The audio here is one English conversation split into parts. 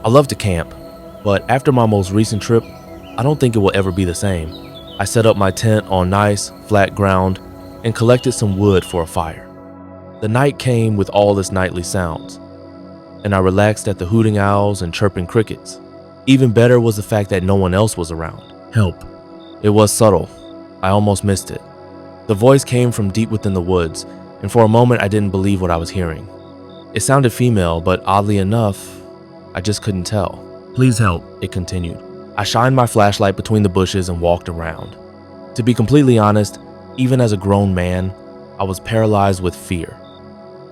love to camp, but after my most recent trip, I don't think it will ever be the same. I set up my tent on nice, flat ground and collected some wood for a fire. The night came with all its nightly sounds, and I relaxed at the hooting owls and chirping crickets. Even better was the fact that no one else was around. Help. It was subtle. I almost missed it. The voice came from deep within the woods, and for a moment I didn't believe what I was hearing. It sounded female, but oddly enough, I just couldn't tell. Please help, it continued. I shined my flashlight between the bushes and walked around. To be completely honest, even as a grown man, I was paralyzed with fear.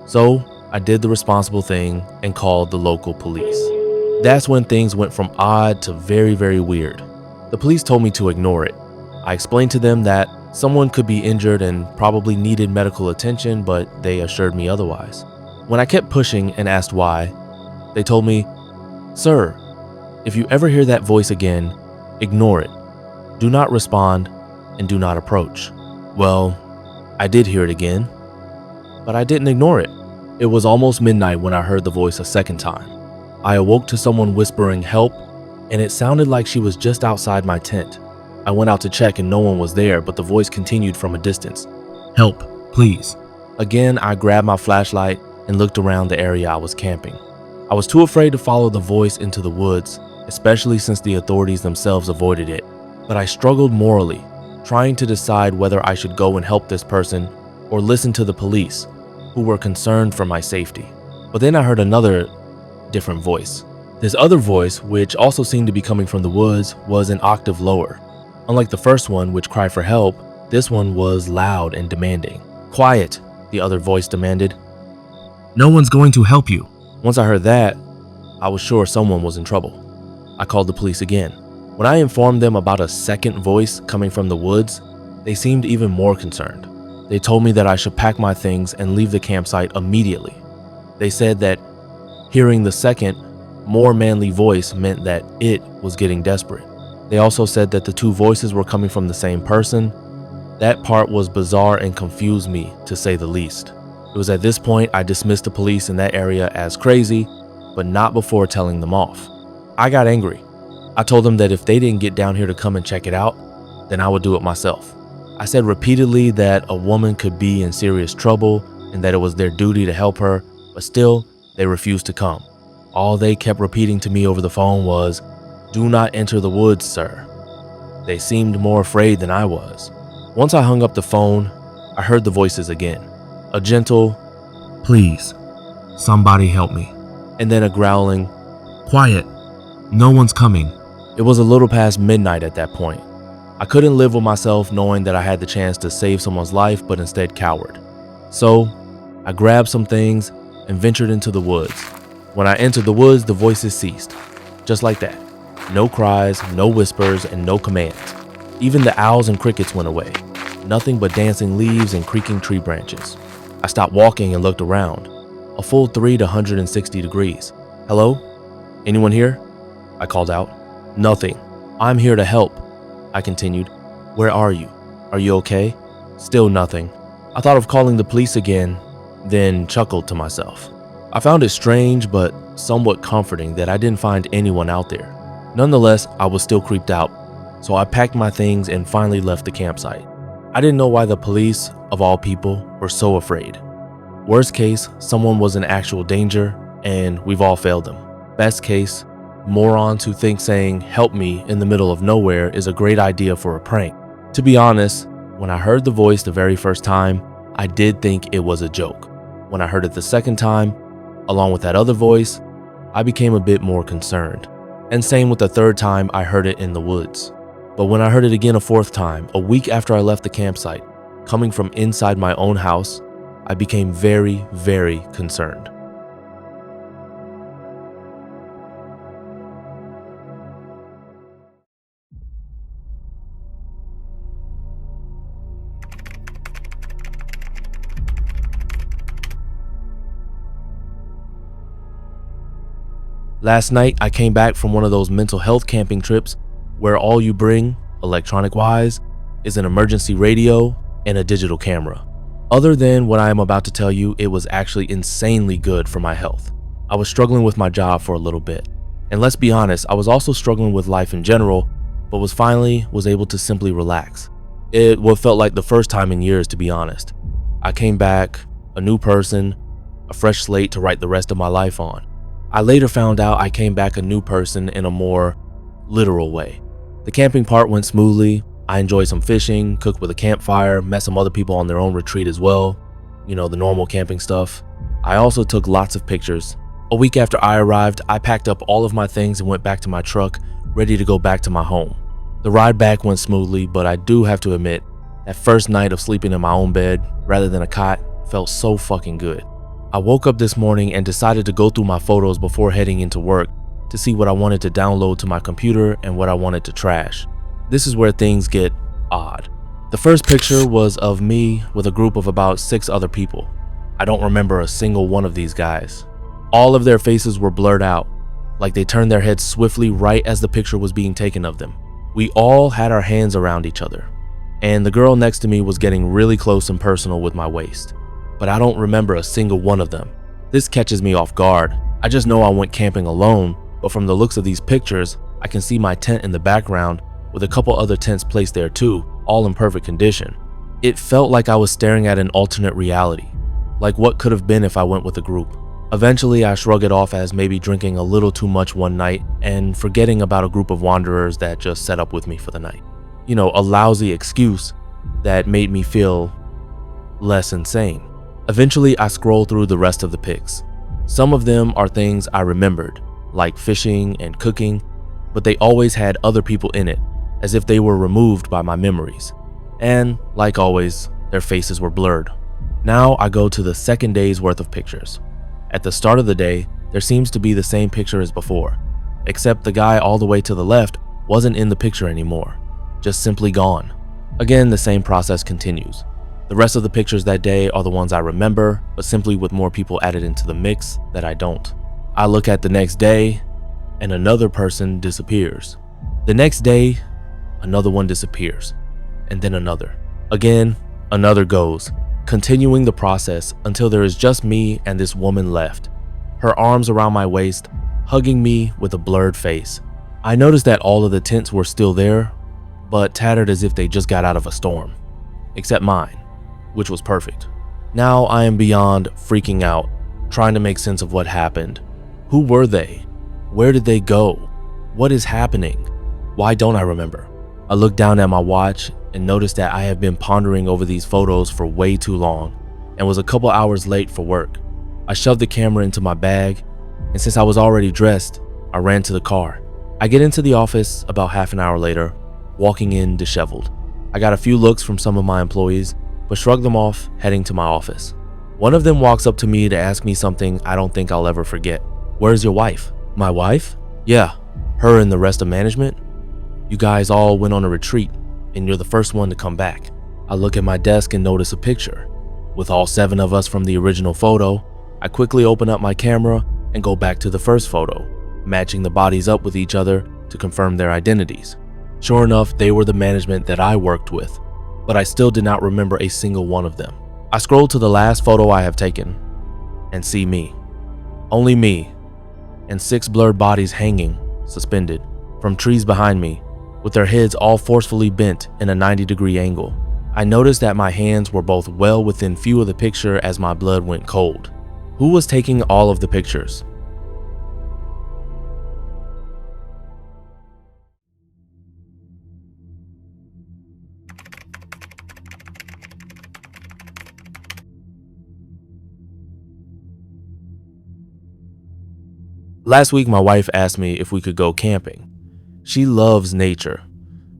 So I did the responsible thing and called the local police. That's when things went from odd to very, very weird. The police told me to ignore it. I explained to them that someone could be injured and probably needed medical attention, but they assured me otherwise. When I kept pushing and asked why, they told me, "Sir, if you ever hear that voice again, ignore it. Do not respond and do not approach." Well, I did hear it again, but I didn't ignore it. It was almost midnight when I heard the voice a second time. I awoke to someone whispering help, and it sounded like she was just outside my tent. I went out to check and no one was there, but the voice continued from a distance. "Help, please." Again, I grabbed my flashlight and looked around the area I was camping. I was too afraid to follow the voice into the woods, especially since the authorities themselves avoided it. But I struggled morally, trying to decide whether I should go and help this person or listen to the police, who were concerned for my safety. But then I heard another different voice. This other voice, which also seemed to be coming from the woods, was an octave lower. Unlike the first one, which cried for help, this one was loud and demanding. "Quiet," the other voice demanded. "No one's going to help you." Once I heard that, I was sure someone was in trouble. I called the police again. When I informed them about a second voice coming from the woods, they seemed even more concerned. They told me that I should pack my things and leave the campsite immediately. They said that hearing the second, more manly voice meant that it was getting desperate. They also said that the two voices were coming from the same person. That part was bizarre and confused me, to say the least. It was at this point I dismissed the police in that area as crazy, but not before telling them off. I got angry. I told them that if they didn't get down here to come and check it out, then I would do it myself. I said repeatedly that a woman could be in serious trouble and that it was their duty to help her, but still, they refused to come. All they kept repeating to me over the phone was, "Do not enter the woods, sir." They seemed more afraid than I was. Once I hung up the phone, I heard the voices again. A gentle, "Please, somebody help me." And then a growling, "Quiet, no one's coming." It was a little past midnight at that point. I couldn't live with myself knowing that I had the chance to save someone's life but instead cowered. So I grabbed some things and ventured into the woods. When I entered the woods, the voices ceased. Just like that. No cries, no whispers, and no commands. Even the owls and crickets went away. Nothing but dancing leaves and creaking tree branches. I stopped walking and looked around. A full 3 to 160 degrees. "Hello? Anyone here?" I called out. "Nothing. I'm here to help," I continued. "Where are you? Are you okay?" Still nothing. I thought of calling the police again, then chuckled to myself. I found it strange but somewhat comforting that I didn't find anyone out there. Nonetheless, I was still creeped out, so I packed my things and finally left the campsite. I didn't know why the police, of all people, were so afraid. Worst case, someone was in actual danger, and we've all failed them. Best case, morons who think saying "help me" in the middle of nowhere is a great idea for a prank. To be honest, when I heard the voice the very first time, I did think it was a joke. When I heard it the second time, along with that other voice, I became a bit more concerned. And same with the third time I heard it in the woods. But when I heard it again a fourth time, a week after I left the campsite, coming from inside my own house, I became very, very concerned. Last night, I came back from one of those mental health camping trips where all you bring, electronic-wise, is an emergency radio and a digital camera. Other than what I am about to tell you, it was actually insanely good for my health. I was struggling with my job for a little bit, And let's be honest, I was also struggling with life in general, but was able to simply relax. It what felt like the first time in years, to be honest. I came back, a new person, a fresh slate to write the rest of my life on. I later found out I came back a new person in a more literal way. The camping part went smoothly. I enjoyed some fishing, cooked with a campfire, met some other people on their own retreat as well. You know, the normal camping stuff. I also took lots of pictures. A week after I arrived, I packed up all of my things and went back to my truck, ready to go back to my home. The ride back went smoothly, but I do have to admit, that first night of sleeping in my own bed rather than a cot felt so fucking good. I woke up this morning and decided to go through my photos before heading into work to see what I wanted to download to my computer and what I wanted to trash. This is where things get odd. The first picture was of me with a group of about 6 other people. I don't remember a single one of these guys. All of their faces were blurred out, like they turned their heads swiftly right as the picture was being taken of them. We all had our hands around each other, and the girl next to me was getting really close and personal with my waist. But I don't remember a single one of them. This catches me off guard. I just know I went camping alone, but from the looks of these pictures, I can see my tent in the background with a couple other tents placed there too, all in perfect condition. It felt like I was staring at an alternate reality, like what could have been if I went with a group. Eventually, I shrug it off as maybe drinking a little too much one night and forgetting about a group of wanderers that just set up with me for the night. You know, a lousy excuse that made me feel less insane. Eventually, I scroll through the rest of the pics. Some of them are things I remembered, like fishing and cooking, but they always had other people in it, as if they were removed by my memories. And, like always, their faces were blurred. Now I go to the second day's worth of pictures. At the start of the day, there seems to be the same picture as before, except the guy all the way to the left wasn't in the picture anymore, just simply gone. Again, the same process continues. The rest of the pictures that day are the ones I remember, but simply with more people added into the mix that I don't. I look at the next day, and another person disappears. The next day, another one disappears, and then another. Again, another goes, continuing the process until there is just me and this woman left, her arms around my waist, hugging me with a blurred face. I noticed that all of the tents were still there, but tattered as if they just got out of a storm, except mine, which was perfect. Now I am beyond freaking out, trying to make sense of what happened. Who were they? Where did they go? What is happening? Why don't I remember? I look down at my watch and notice that I have been pondering over these photos for way too long and was a couple hours late for work. I shoved the camera into my bag, and since I was already dressed, I ran to the car. I get into the office about half an hour later, walking in disheveled. I got a few looks from some of my employees, but shrugged them off, heading to my office. One of them walks up to me to ask me something I don't think I'll ever forget. "Where's your wife?" "My wife?" "Yeah, her and the rest of management. You guys all went on a retreat, and you're the first one to come back." I look at my desk and notice a picture. With all 7 of us from the original photo, I quickly open up my camera and go back to the first photo, matching the bodies up with each other to confirm their identities. Sure enough, they were the management that I worked with, but I still did not remember a single one of them. I scroll to the last photo I have taken and see me. Only me, and 6 blurred bodies hanging, suspended, from trees behind me, with their heads all forcefully bent in a 90-degree angle. I noticed that my hands were both well within view of the picture as my blood went cold. Who was taking all of the pictures? Last week, my wife asked me if we could go camping. She loves nature.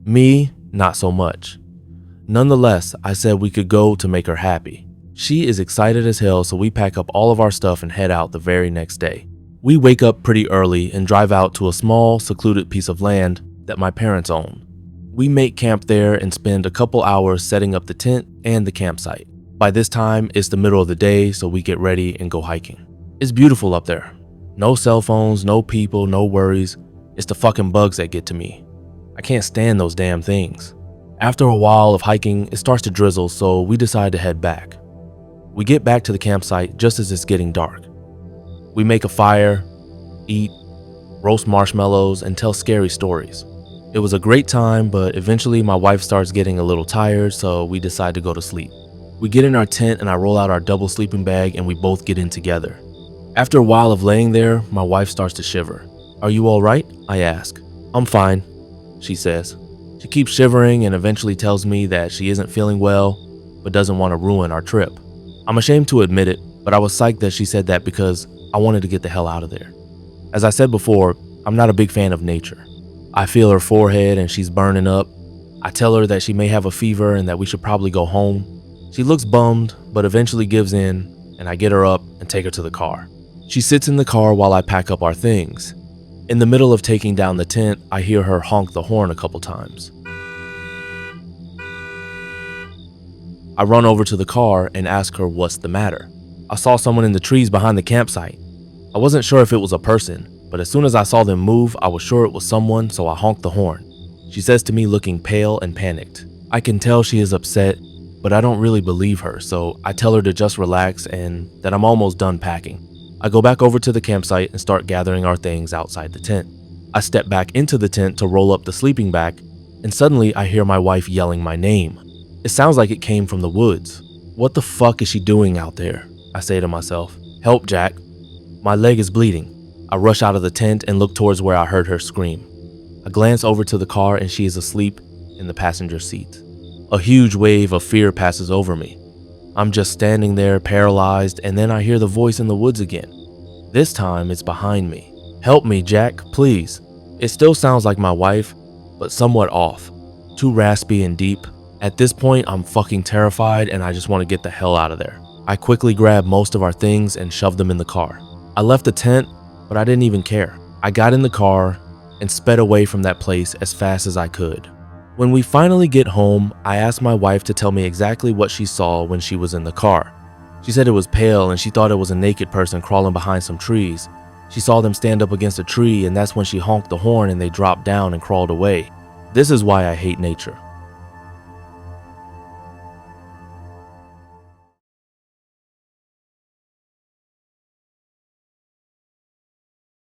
Me, not so much. Nonetheless, I said we could go to make her happy. She is excited as hell, so we pack up all of our stuff and head out the very next day. We wake up pretty early and drive out to a small, secluded piece of land that my parents own. We make camp there and spend a couple hours setting up the tent and the campsite. By this time, it's the middle of the day, so we get ready and go hiking. It's beautiful up there. No cell phones, no people, no worries. It's the fucking bugs that get to me. I can't stand those damn things. After a while of hiking, it starts to drizzle, so we decide to head back. We get back to the campsite just as it's getting dark. We make a fire, eat, roast marshmallows, and tell scary stories. It was a great time, but eventually my wife starts getting a little tired, so we decide to go to sleep. We get in our tent and I roll out our double sleeping bag and we both get in together. After a while of laying there, my wife starts to shiver. "Are you all right?" I ask. "I'm fine," she says. She keeps shivering and eventually tells me that she isn't feeling well, but doesn't want to ruin our trip. I'm ashamed to admit it, but I was psyched that she said that because I wanted to get the hell out of there. As I said before, I'm not a big fan of nature. I feel her forehead and she's burning up. I tell her that she may have a fever and that we should probably go home. She looks bummed, but eventually gives in, and I get her up and take her to the car. She sits in the car while I pack up our things. In the middle of taking down the tent, I hear her honk the horn a couple times. I run over to the car and ask her what's the matter. I saw someone in the trees behind the campsite. I wasn't sure if it was a person, but as soon as I saw them move, I was sure it was someone, so I honked the horn. She says to me looking pale and panicked. I can tell she is upset, but I don't really believe her, so I tell her to just relax and that I'm almost done packing. I go back over to the campsite and start gathering our things outside the tent. I step back into the tent to roll up the sleeping bag, and suddenly I hear my wife yelling my name. It sounds like it came from the woods. What the fuck is she doing out there? I say to myself. "Help, Jack." My leg is bleeding. I rush out of the tent and look towards where I heard her scream. I glance over to the car and she is asleep in the passenger seat. A huge wave of fear passes over me. I'm just standing there paralyzed, and then I hear the voice in the woods again. This time it's behind me. "Help me, Jack, please." It still sounds like my wife, but somewhat off. Too raspy and deep. At this point, I'm fucking terrified and I just want to get the hell out of there. I quickly grab most of our things and shove them in the car. I left the tent, but I didn't even care. I got in the car and sped away from that place as fast as I could. When we finally get home, I asked my wife to tell me exactly what she saw when she was in the car. She said it was pale and she thought it was a naked person crawling behind some trees. She saw them stand up against a tree, and that's when she honked the horn and they dropped down and crawled away. This is why I hate nature.